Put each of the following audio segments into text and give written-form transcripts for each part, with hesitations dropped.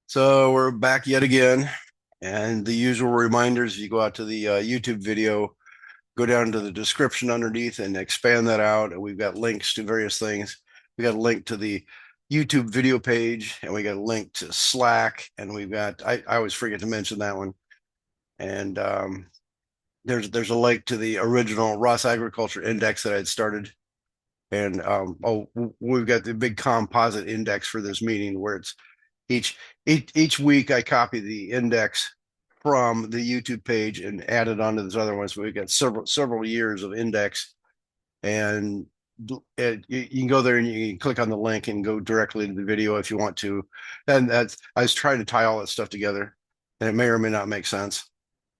So we're back yet again, and the usual reminders, if you go out to the YouTube video, go down to the description underneath and expand that out. And we've got links to various things. We got a link to the YouTube video page, and we got a link to Slack, and we've got, I always forget to mention that one. And there's a link to the original ROS Agriculture Index that I'd started. And we've got the big composite index for this meeting where it's each each week I copy the index from the YouTube page and add it onto this other one. So we've got several years of index, and you can go there and you can click on the link and go directly to the video if you want to. And that's I was trying to tie all that stuff together, and it may or may not make sense.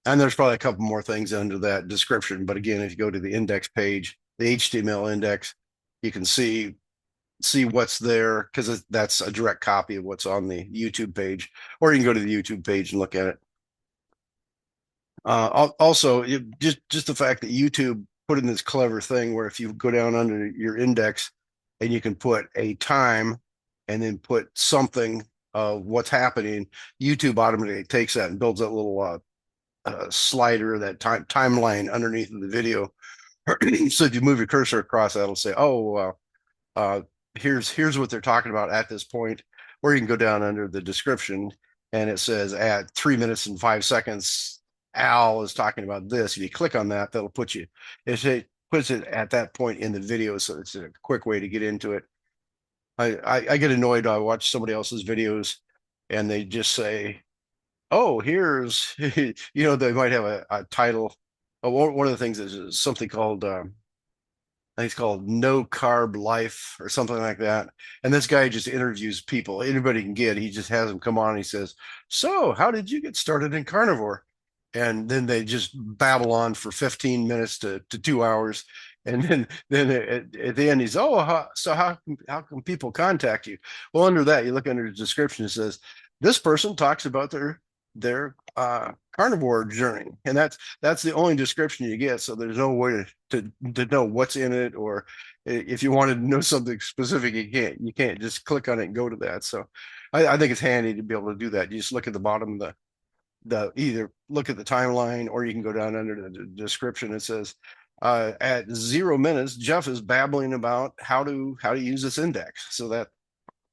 And there's probably a couple more things under that description. But again, if you go to the index page, the HTML index, you can see what's there because that's a direct copy of what's on the YouTube page, or you can go to the YouTube page and look at it. Also, just the fact that YouTube put in this clever thing where if you go down under your index and you can put a time and then put something of what's happening, YouTube automatically takes that and builds that little slider, that timeline underneath of the video. So if you move your cursor across, that'll say, "Oh, here's what they're talking about at this point," or you can go down under the description and it says at 3 minutes and 5 seconds, Al is talking about this. If you click on that, that'll put you, it puts it at that point in the video. So it's a quick way to get into it. I get annoyed. I watch somebody else's videos and they just say, "Oh, here's," they might have a title. One of the things is something called, I think it's called No Carb Life or something like that. And this guy just interviews people, anybody can get. He just has them come on and he says, "So, how did you get started in carnivore?" And then they just babble on for 15 minutes to 2 hours. And then at the end, he's, "Oh, how can people contact you?" Well, under that, you look under the description, it says, "This person talks about their carnivore journey," and that's the only description you get. So there's no way to know what's in it, or if you wanted to know something specific, you can't just click on it and go to that. So I think it's handy to be able to do that. You just look at the bottom of the either look at the timeline, or you can go down under the description. It says, at 0 minutes, Jeff is babbling about how to use this index. So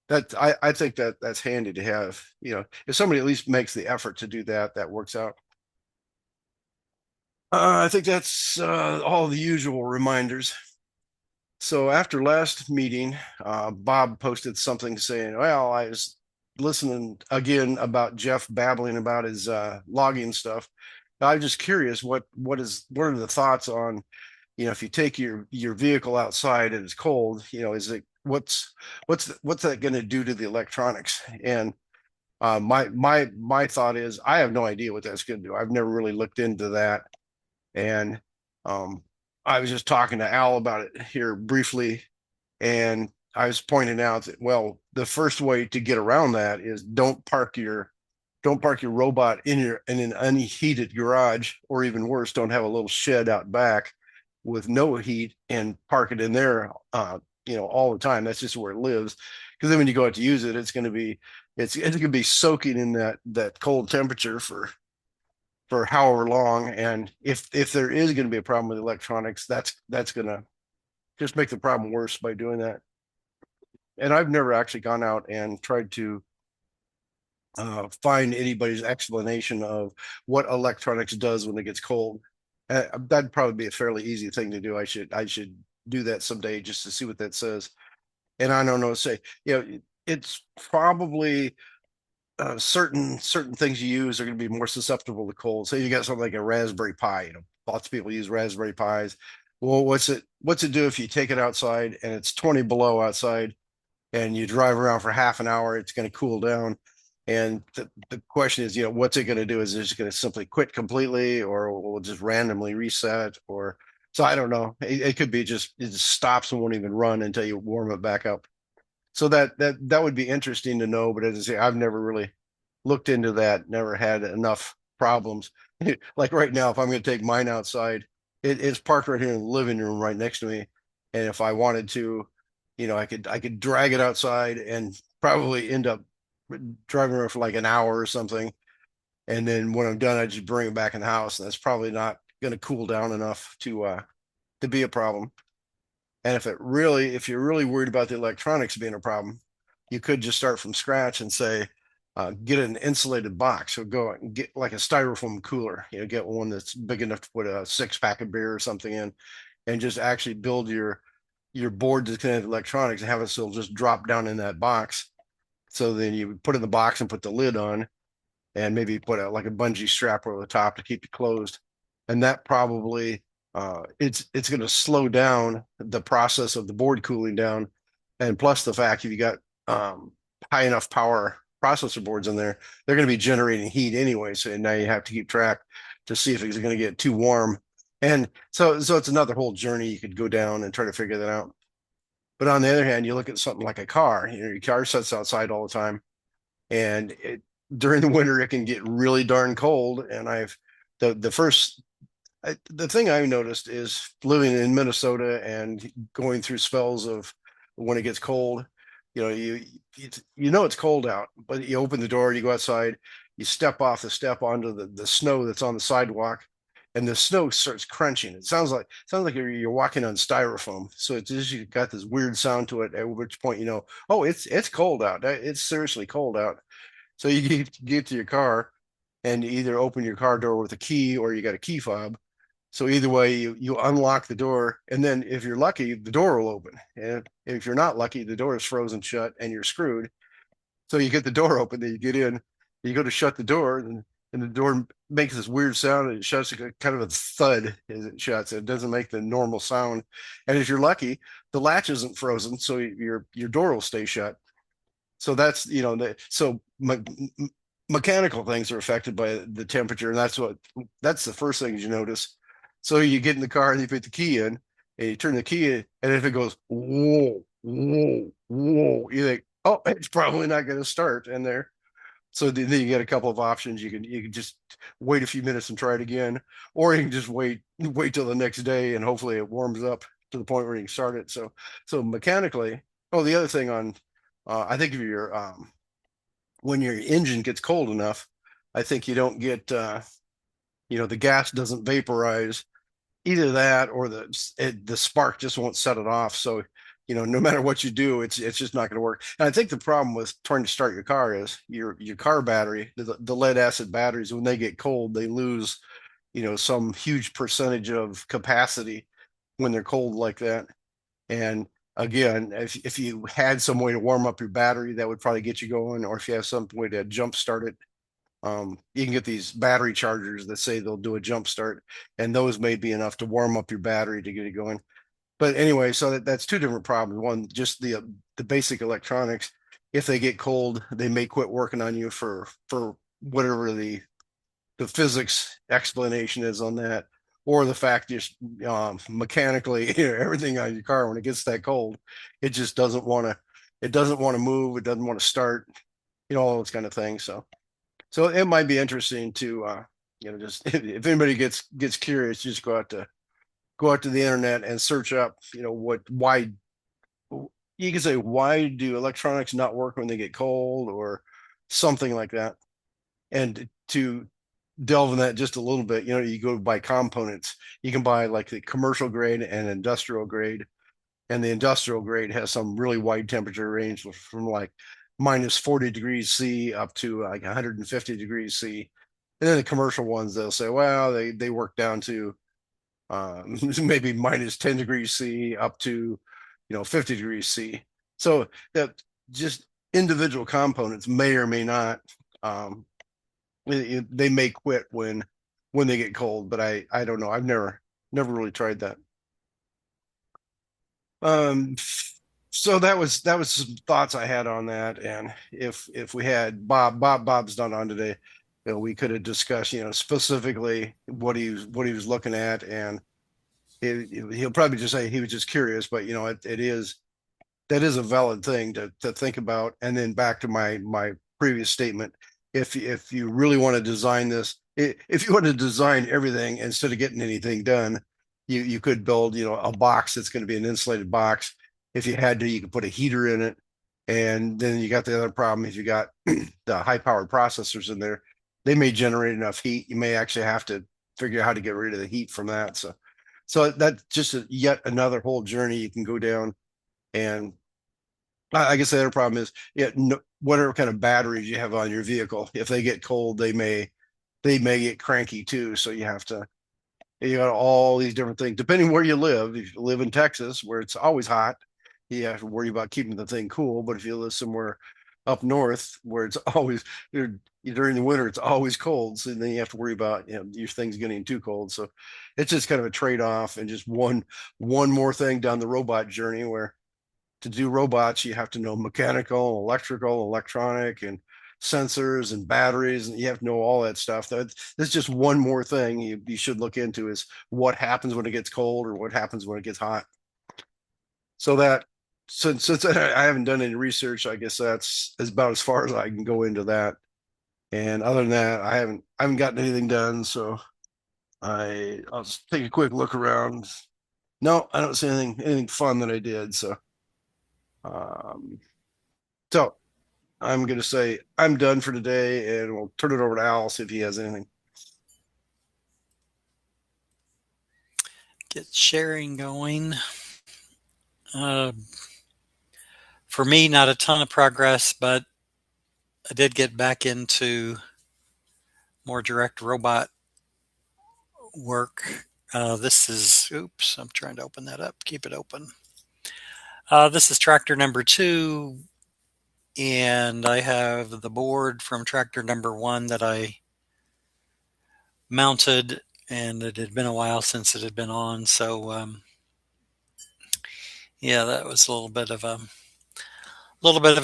I think that's handy to have. If somebody at least makes the effort to do that, that works out. I think that's all the usual reminders. So after last meeting, Bob posted something saying, "Well, I was listening again about Jeff babbling about his logging stuff. I'm just curious, what are the thoughts on, if you take your vehicle outside and it's cold, is it what's that going to do to the electronics?" And my thought is, I have no idea what that's going to do. I've never really looked into that. And I was just talking to Al about it here briefly, and I was pointing out that, well, the first way to get around that is don't park your robot in an unheated garage, or even worse, don't have a little shed out back with no heat and park it in there all the time. That's just where it lives. Because then when you go out to use it, it's going to be soaking in that cold temperature for however long. And if there is going to be a problem with electronics, that's going to just make the problem worse by doing that. And I've never actually gone out and tried to find anybody's explanation of what electronics does when it gets cold. That'd probably be a fairly easy thing to do. I should do that someday just to see what that says. And I don't know, say, it's probably certain things you use are going to be more susceptible to cold. Say you got something like a Raspberry Pi. Lots of people use Raspberry Pis. Well, what's it do if you take it outside and it's 20 below outside, and you drive around for half an hour? It's going to cool down. And the question is, what's it going to do? Is it just going to simply quit completely, or will it just randomly reset? Or so I don't know. It could be it just stops and won't even run until you warm it back up. So that would be interesting to know. But as I say, I've never really looked into that. Never had enough problems. Like right now, if I'm going to take mine outside, it's parked right here in the living room right next to me. And if I wanted to, I could drag it outside and probably end up driving around for like an hour or something. And then when I'm done, I just bring it back in the house. And that's probably not going to cool down enough to be a problem. And if you're really worried about the electronics being a problem, you could just start from scratch and say, get an insulated box. So go and get like a styrofoam cooler, get one that's big enough to put a 6 pack of beer or something in, and just actually build your board disconnected electronics and have it still just drop down in that box. So then you put it in the box and put the lid on, and maybe put like a bungee strap over the top to keep it closed. And that probably it's going to slow down the process of the board cooling down. And plus the fact if you got high enough power processor boards in there, they're going to be generating heat anyway. So now you have to keep track to see if it's going to get too warm. And so it's another whole journey you could go down and try to figure that out. But on the other hand, you look at something like a car. Your car sits outside all the time, and during the winter it can get really darn cold. And the thing I noticed is living in Minnesota and going through spells of when it gets cold. You know it's cold out, but you open the door, you go outside, you step off the step onto the snow that's on the sidewalk, and the snow starts crunching. It sounds like you're walking on styrofoam. So it's just you got this weird sound to it. At which point oh, it's cold out. It's seriously cold out. So you get to your car and you either open your car door with a key or you got a key fob. So either way, you unlock the door, and then if you're lucky, the door will open. And if you're not lucky, the door is frozen shut and you're screwed. So you get the door open, then you get in, you go to shut the door, and the door makes this weird sound and it shuts kind of a thud as it shuts. It doesn't make the normal sound. And if you're lucky, the latch isn't frozen, so your door will stay shut. So that's so mechanical things are affected by the temperature, and that's the first thing you notice. So you get in the car and you put the key in, and you turn the key in, and if it goes whoa whoa whoa, you think, oh, it's probably not going to start in there. So then you get a couple of options. You can just wait a few minutes and try it again, or you can just wait till the next day, and hopefully it warms up to the point where you can start it. So mechanically. Oh, the other thing on I think if you're when your engine gets cold enough, I think you don't get the gas doesn't vaporize. Either that or the spark just won't set it off. So no matter what you do, it's just not going to work. And I think the problem with trying to start your car is your car battery, the lead acid batteries, when they get cold, they lose some huge percentage of capacity when they're cold like that. And again, if you had some way to warm up your battery, that would probably get you going. Or if you have some way to jump start it, you can get these battery chargers that say they'll do a jump start, and those may be enough to warm up your battery to get it going. But anyway, so that's two different problems. One, just the basic electronics. If they get cold, they may quit working on you for whatever the physics explanation is on that, or the fact just mechanically everything on your car when it gets that cold, it just doesn't want to move, it doesn't want to start, all those kind of things. So it might be interesting to just if anybody gets curious, just go out to the internet and search up why you can say, why do electronics not work when they get cold, or something like that. And to delve in that just a little bit, you go buy components. You can buy like the commercial grade and industrial grade. And the industrial grade has some really wide temperature range from like minus 40 degrees C up to like 150 degrees C. And then the commercial ones, they'll say, well, they work down to maybe minus 10 degrees C up to 50 degrees C. So that just individual components may or may not they may quit when they get cold, but I don't know. I've never really tried that. Um, so that was some thoughts I had on that. And if we had Bob's not on today, we could have discussed specifically what he was looking at. And he'll probably just say he was just curious, but it is that is a valid thing to think about. And then back to my previous statement, if you really want to design this, if you want to design everything instead of getting anything done, you could build a box that's going to be an insulated box. If you had to, you could put a heater in it, And then you got the other problem, if you got the high powered processors in there, they may generate enough heat. You may actually have to figure out how to get rid of the heat from that. So that's just yet another whole journey you can go down. And I guess the other problem is, yeah, no, whatever kind of batteries you have on your vehicle, if they get cold, they may get cranky too. So you got all these different things depending where you live. If you live in Texas where it's always hot, you have to worry about keeping the thing cool. But if you live somewhere up north where it's always during the winter, it's always cold. So then you have to worry about, your things getting too cold. So it's just kind of a trade-off, and just one more thing down the robot journey, where to do robots, you have to know mechanical, electrical, electronic, and sensors and batteries, and you have to know all that stuff. That's just one more thing you should look into, is what happens when it gets cold or what happens when it gets hot. So that since I haven't done any research, I guess that's about as far as I can go into that. And other than that, I haven't gotten anything done. So I'll just take a quick look around. No, I don't see anything fun that I did. Um, so I'm going to say I'm done for today, and we'll turn it over to Al, see if he has anything. Get sharing going. For me, not a ton of progress, but I did get back into more direct robot work. This is, oops, I'm trying to open that up. Keep it open. This is tractor number 2, and I have the board from tractor number 1 that I mounted, and it had been a while since it had been on. So, yeah, that was a little bit of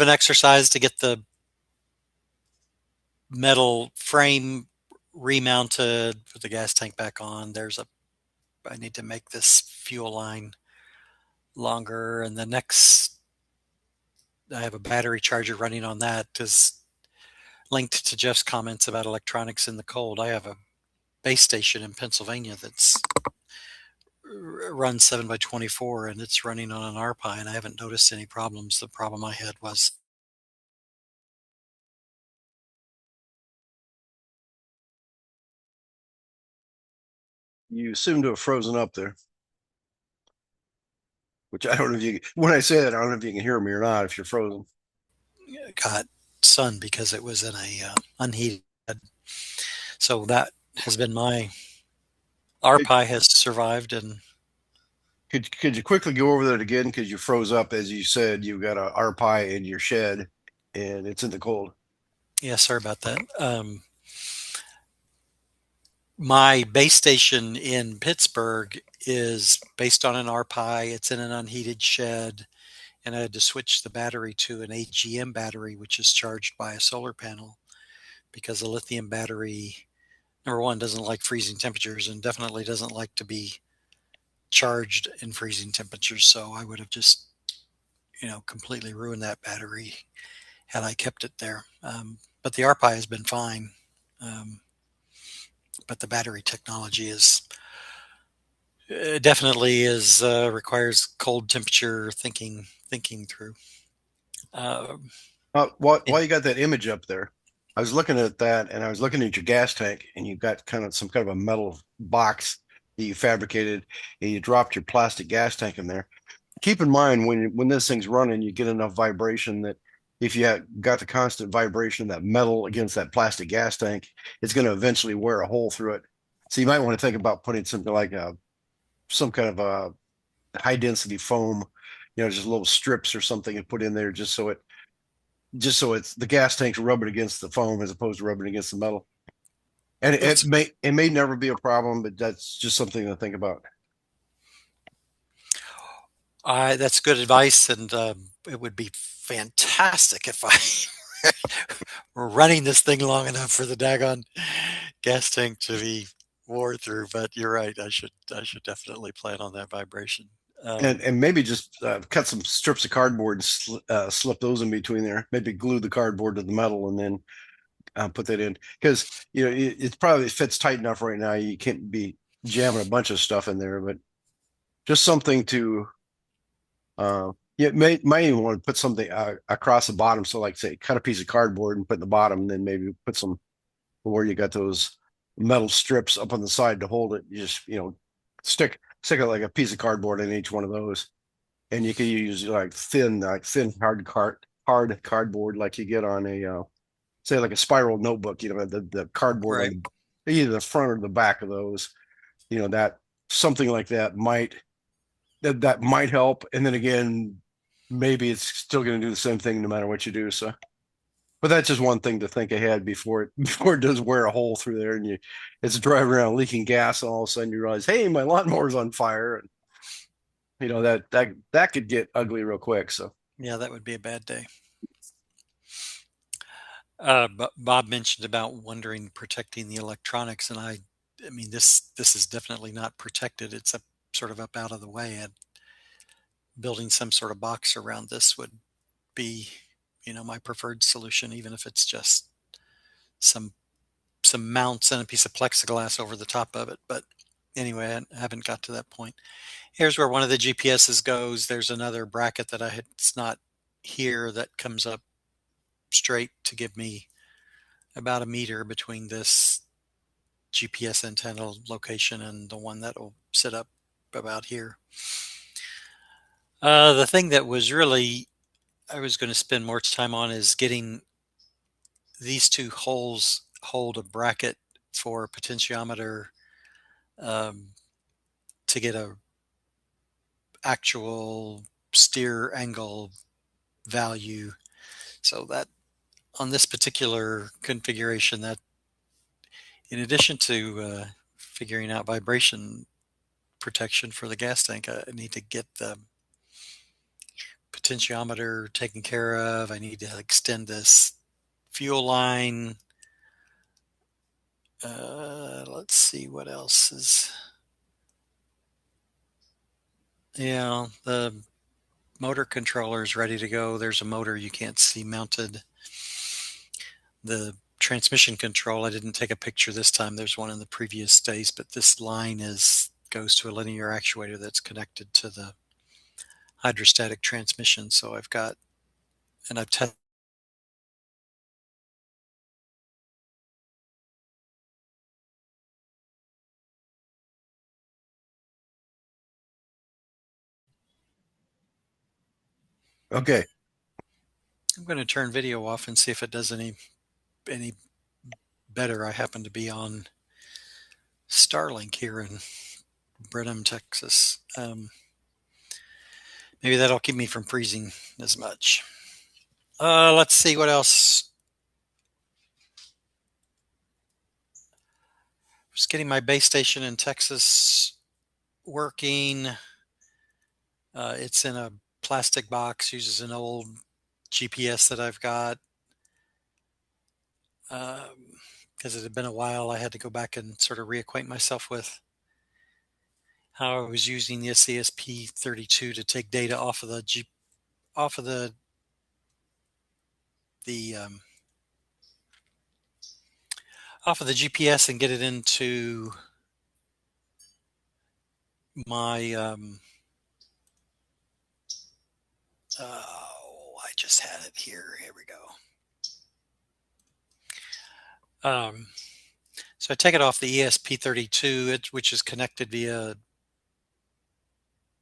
an exercise to get the metal frame remounted, put the gas tank back on. I need to make this fuel line longer, and the next, I have a battery charger running on that, because linked to Jeff's comments about electronics in the cold, I have a base station in Pennsylvania that's runs 7 by 24, and it's running on an RPI, and I haven't noticed any problems. The problem I had was You seem to have frozen up there, which I don't know if you, when I say that, I don't know if you can hear me or not, if you're frozen. got sun because it was in a unheated. So that has been my RPI has survived, and Could you quickly go over that again? Because you froze up, as you said, you've got a RPI in your shed and it's in the cold. yeah, sorry about that. My base station in Pittsburgh is based on an RPI. It's in an unheated shed, and I had to switch the battery to an AGM battery, which is charged by a solar panel, because a lithium battery, number one, doesn't like freezing temperatures and definitely doesn't like to be charged in freezing temperatures. So I would have just, completely ruined that battery had I kept it there. But the RPI has been fine. Um, but the battery technology is definitely is requires cold temperature thinking through. Uh, While you got that image up there, I was looking at that, and I was looking at your gas tank, and you've got kind of some kind of a metal box that you fabricated, and you dropped your plastic gas tank in there. Keep in mind, when this thing's running, you get enough vibration that if you got the constant vibration of that metal against that plastic gas tank, it's going to eventually wear a hole through it. So you might want to think about putting something like some kind of a high density foam, just little strips or something, and put in there, just so it's the gas tank's rubbing against the foam as opposed to rubbing against the metal. And it that's may never be a problem, but that's just something to think about. that's good advice, and it would be fantastic if I were running this thing long enough for the daggone gas tank to be wore through. But you're right. I should definitely plan on that vibration. And maybe just cut some strips of cardboard and slip those in between there. Maybe glue the cardboard to the metal and then put that in, because it probably fits tight enough right now. You can't be jamming a bunch of stuff in there, but just something to You might even want to put something across the bottom. So like say, cut a piece of cardboard and put in the bottom, and then maybe put some where you got those metal strips up on the side to hold it. You just, stick it like a piece of cardboard in each one of those. And you can use like thin hard cardboard like you get on a say like a spiral notebook, the cardboard Right. on either the front or the back of those, that something like that might help. And then again, maybe it's still going to do the same thing no matter what you do. So, but that's just one thing to think ahead before it before it does wear a hole through there and it's driving around leaking gas and all of a sudden you realize, hey, my lawnmower's on fire, and that could get ugly real quick. So Yeah, that would be a bad day. Bob mentioned about wondering protecting the electronics, and I mean this is definitely not protected. It's up sort of up out of the way, and building some sort of box around this would be, my preferred solution, even if it's just some mounts and a piece of plexiglass over the top of it. But anyway, I haven't got to that point. Here's where one of the GPSs goes. There's another bracket that it's not here, that comes up straight to give me about a meter between this GPS antenna location and the one that will sit up about here. The thing that was really I was going to spend more time on is getting these two holes hold a bracket for a potentiometer, um, to get a actual steer angle value. So that on this particular configuration, that in addition to figuring out vibration protection for the gas tank, I need to get the potentiometer taken care of. I need to extend this fuel line. Let's see what else is. Yeah, the motor controller is ready to go. There's a motor you can't see mounted. The transmission control, I didn't take a picture this time. There's one in the previous days, but this line goes to a linear actuator that's connected to the hydrostatic transmission. So I've got, and I've tested. okay, I'm going to turn video off and see if it does any better. I happen to be on StarLink here in Brenham, Texas. Maybe that'll keep me from freezing as much. Let's see what else. Just getting my base station in Texas working. It's in a plastic box, uses an old GPS that I've got. Because it had been a while, I had to go back and sort of reacquaint myself with how I was using the ESP32 to take data off of off of the off of the GPS and get it into my I just had it here. Here we go. So I take it off the ESP32, which is connected via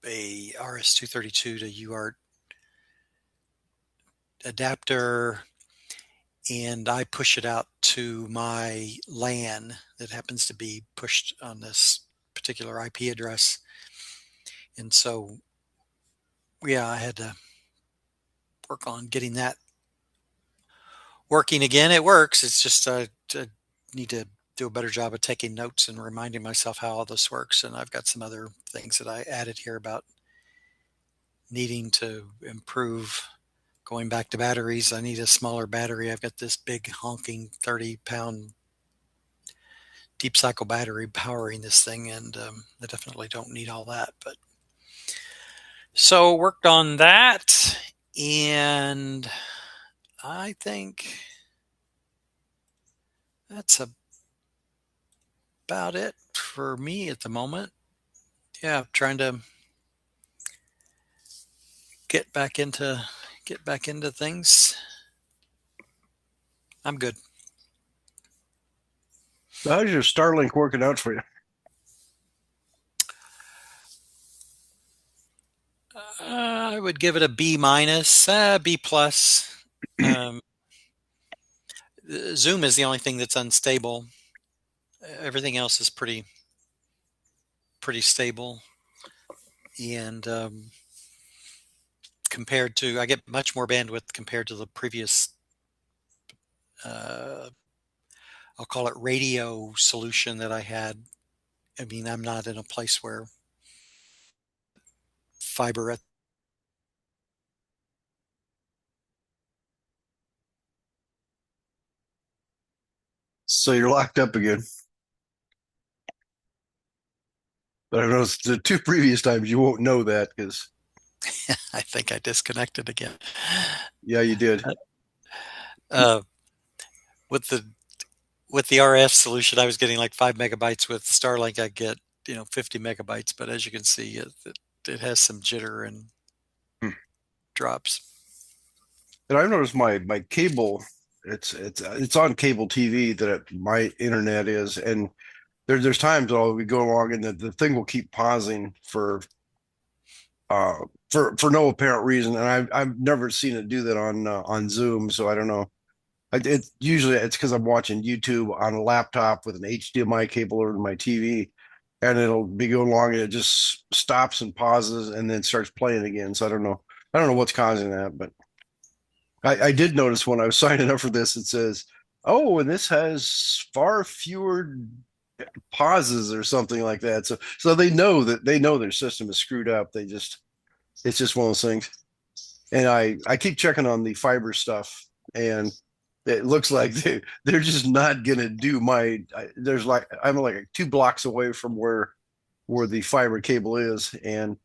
a RS-232 to UART adapter, and I push it out to my LAN that happens to be pushed on this particular IP address. And so, yeah, I had to work on getting that working again. It works. It's just I need to do a better job of taking notes and reminding myself how all this works. And I've got some other things that I added here about needing to improve. Going back to batteries, I need a smaller battery. I've got this big honking 30-pound deep cycle battery powering this thing, and I definitely don't need all that. But so worked on that, and I think that's about it for me at the moment. Yeah, trying to get back into things. I'm good. How's your StarLink working out for you? I would give it a B minus, B plus. Um, Zoom is the only thing that's unstable. Everything else is pretty stable, and compared to, I get much more bandwidth compared to the previous. Uh, I'll call it radio solution that I had. I mean, I'm not in a place where fiber at. So you're locked up again. But I noticed the two previous times you won't know that because I think I disconnected again. yeah, you did. Uh, with the RF solution, I was getting like 5 megabytes. With Starlink, I get 50 megabytes. But as you can see, it has some jitter and Hmm. drops. And I've noticed my cable, it's on cable TV that my internet is, and there's times I'll be going along and the thing will keep pausing uh for no apparent reason, and I've never seen it do that on Zoom, so I don't know. It's usually it's because I'm watching YouTube on a laptop with an HDMI cable over to my TV, and it'll be going along and it just stops and pauses and then starts playing again. So I don't know. I don't know what's causing that, but I did notice when I was signing up for this, it says, "Oh, and this has far fewer pauses or something like that." So they know their system is screwed up. It's just one of those things. And I keep checking on the fiber stuff, and it looks like they're just not gonna do my. There's like I'm like 2 blocks away from where the fiber cable is, and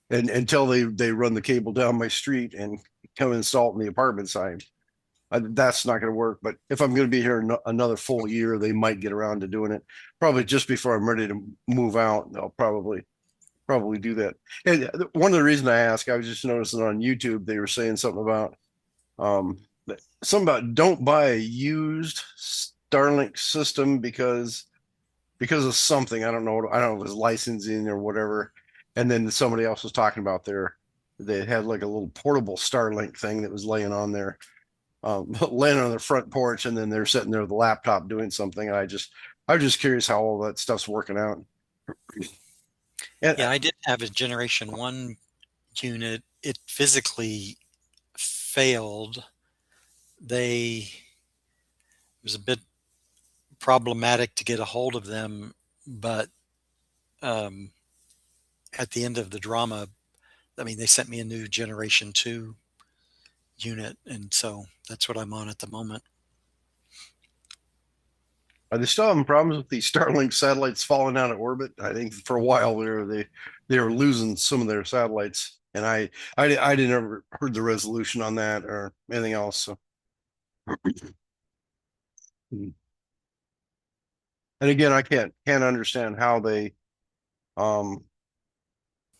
until they run the cable down my street and come install it in the apartment side, that's not going to work. But if I'm going to be here another full year, they might get around to doing it. Probably just before I'm ready to move out, they'll probably do that. And one of the reasons I ask, I was just noticing on YouTube they were saying something about um something about don't buy a used Starlink system because of something. I don't know if it was licensing or whatever. And then somebody else was talking about they had like a little portable Starlink thing that was laying on there, laying on their front porch, and then they're sitting there with a laptop doing something. And I was just curious how all that stuff's working out. And Yeah, I did have a Generation 1 unit. It physically failed. It was a bit problematic to get a hold of them, but um, at the end of the drama, I mean, they sent me a new Generation 2 unit, and so that's what I'm on at the moment. are they still having problems with the Starlink satellites falling out of orbit? I think for a while they were losing some of their satellites, and I didn't ever heard the resolution on that or anything else. So, and again, I can't understand um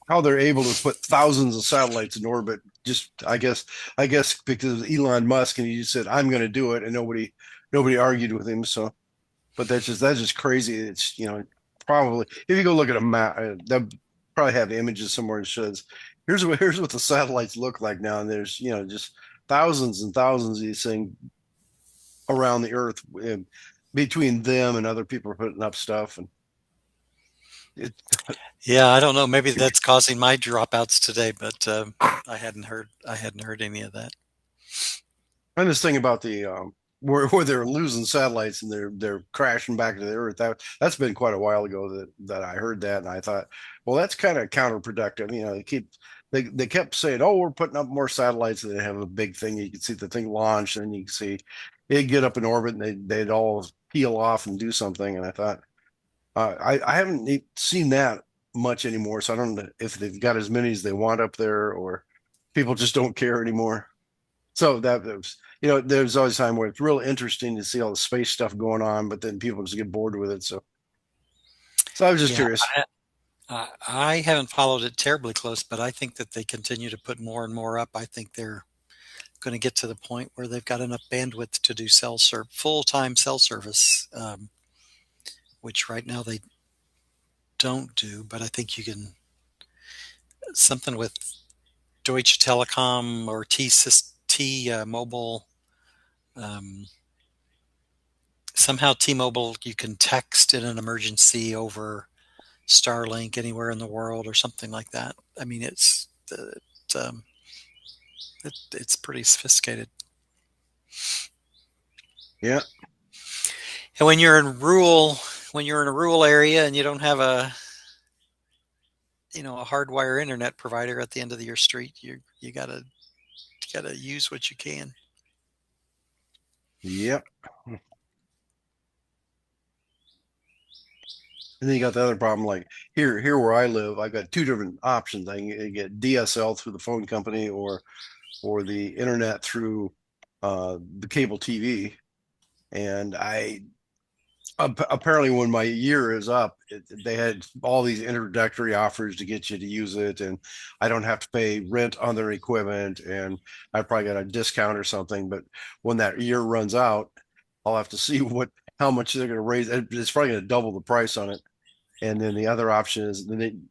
how they're able to put thousands of satellites in orbit. Just I guess because Elon Musk and he just said I'm going to do it, and nobody argued with him. So, but that's just crazy. It's probably if you go look at a map, they'll probably have images somewhere that shows here's what the satellites look like now, and there's just thousands and thousands of these things around the Earth, between them and other people are putting up stuff, and it, Yeah, I don't know. Maybe that's causing my dropouts today, but I hadn't heard any of that. and this thing about the where they're losing satellites and they're crashing back to the Earth. That's been quite a while ago that I heard that, and I thought, well, that's kind of counterproductive. They kept saying, oh, we're putting up more satellites, and they have a big thing. You can see the thing launch, and you can see it get up in orbit, and they'd all peel off and do something. And I thought, I haven't seen that much anymore, so I don't know if they've got as many as they want up there, or people just don't care anymore. So that was, there's always a time where it's real interesting to see all the space stuff going on, but then people just get bored with it. So I was just Yeah, curious. I haven't followed it terribly close, but I think that they continue to put more and more up. I think they're going to get to the point where they've got enough bandwidth to do full-time cell service, which right now they don't do. But I think you can something with Deutsche Telekom or T Mobile. Um, Somehow T-Mobile, you can text in an emergency over StarLink anywhere in the world or something like that. I mean, um, it's pretty sophisticated. Yeah. And when you're in a rural area and you don't have a hardwire internet provider at the end of your street, you gotta use what you can. Yep. And then you got the other problem, like here where I live, I got two different options. I can get DSL through the phone company or the internet through the cable TV. And apparently when my year is up, they had all these introductory offers to get you to use it, and I don't have to pay rent on their equipment, and I probably got a discount or something. But when that year runs out, I'll have to see what how much they're going to raise. It's probably going to double the price on it. And then the other option is then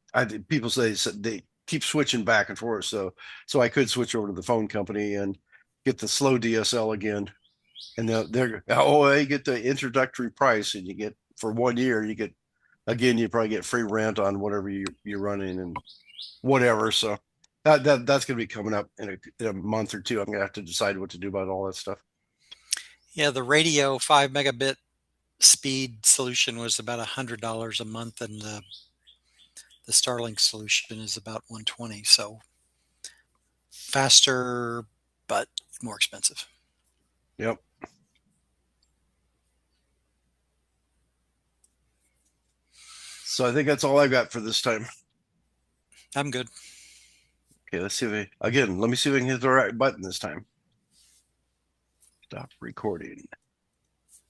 people say they keep switching back and forth. So I could switch over to the phone company and get the slow DSL again. And they get the introductory price, and you get for 1 year, you get again, you probably get free rent on whatever you're running and whatever. So that's going to be coming up in a month or two. I'm going to have to decide what to do about all that stuff. Yeah, the radio 5 megabit speed solution was about $100 a month, and the Starlink solution is about 120. So faster, but more expensive. Yep. So I think that's all I've got for this time. I'm good. Okay, let's see if again, let me see if I can hit the right button this time. Stop recording.